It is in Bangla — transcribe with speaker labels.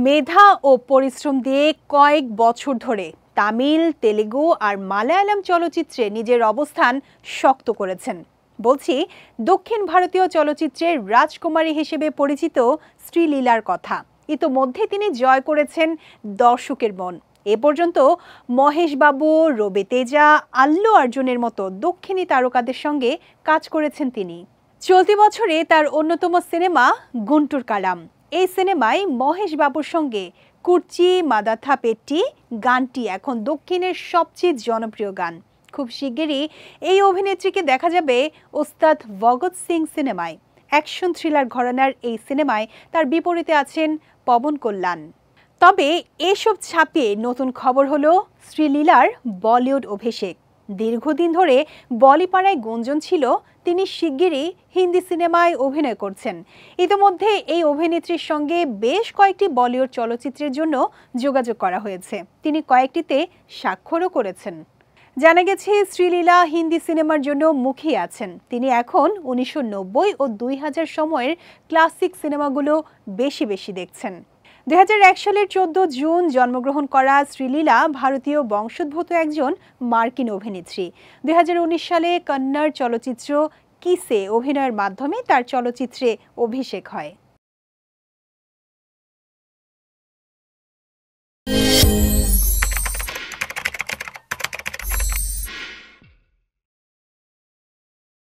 Speaker 1: মেধা ও পরিশ্রম দিয়ে কয়েক বছর ধরে তামিল, তেলেগু আর মালায়ালাম চলচ্চিত্রে নিজের অবস্থান শক্ত করেছেন। বলছি দক্ষিণ ভারতীয় চলচ্চিত্রের রাজকুমারী হিসেবে পরিচিত শ্রীলীলার কথা। ইতোমধ্যে তিনি জয় করেছেন দর্শকের মন। এ পর্যন্ত মহেশ বাবু, রবি তেজা, আল্লু অর্জুনের মতো দক্ষিণী তারকাদের সঙ্গে কাজ করেছেন তিনি। চলতি বছরে তার অন্যতম সিনেমা গুন্টুর কালাম। এই সিনেমায় মহেশ বাবুর সঙ্গে কুর্চি মাদাথা পেট্টি গানটি এখন দক্ষিণের সবচেয়ে জনপ্রিয় গান। খুব শিগগিরই এই অভিনেত্রীকে দেখা যাবে ওস্তাদ ভগৎ সিং সিনেমায়। অ্যাকশন থ্রিলার ঘরানার এই সিনেমায় তার বিপরীতে আছেন পবন কল্যাণ। তবে এসব ছাপিয়ে নতুন খবর হলো শ্রীলীলার বলিউড অভিষেক। দীর্ঘদিন ধরে বলিপাড়ায় গুঞ্জন ছিল তিনি শিগগিরই হিন্দি সিনেমায় অভিনয় করছেন। ইতিমধ্যে এই অভিনেত্রীর সঙ্গে বেশ কয়েকটি বলিউড চলচ্চিত্রের জন্য যোগাযোগ করা হয়েছে। তিনি কয়েকটিতে স্বাক্ষরও করেছেন। জানা গেছে শ্রীলীলা হিন্দি সিনেমার জন্য মুখিয়ে আছেন। তিনি এখন 1990 ও 2000 সময়ের ক্লাসিক সিনেমাগুলো বেশি দেখছেন। 2001 সালের 14 জুন জন্মগ্রহণ করা শ্রীলীলা ভারতীয় বংশোদ্ভূত একজন মার্কিন অভিনেত্রী। 2019 সালে কন্নড় চলচ্চিত্র কিসে অভিনয়ের মাধ্যমে তার চলচ্চিত্রে অভিষেক হয়।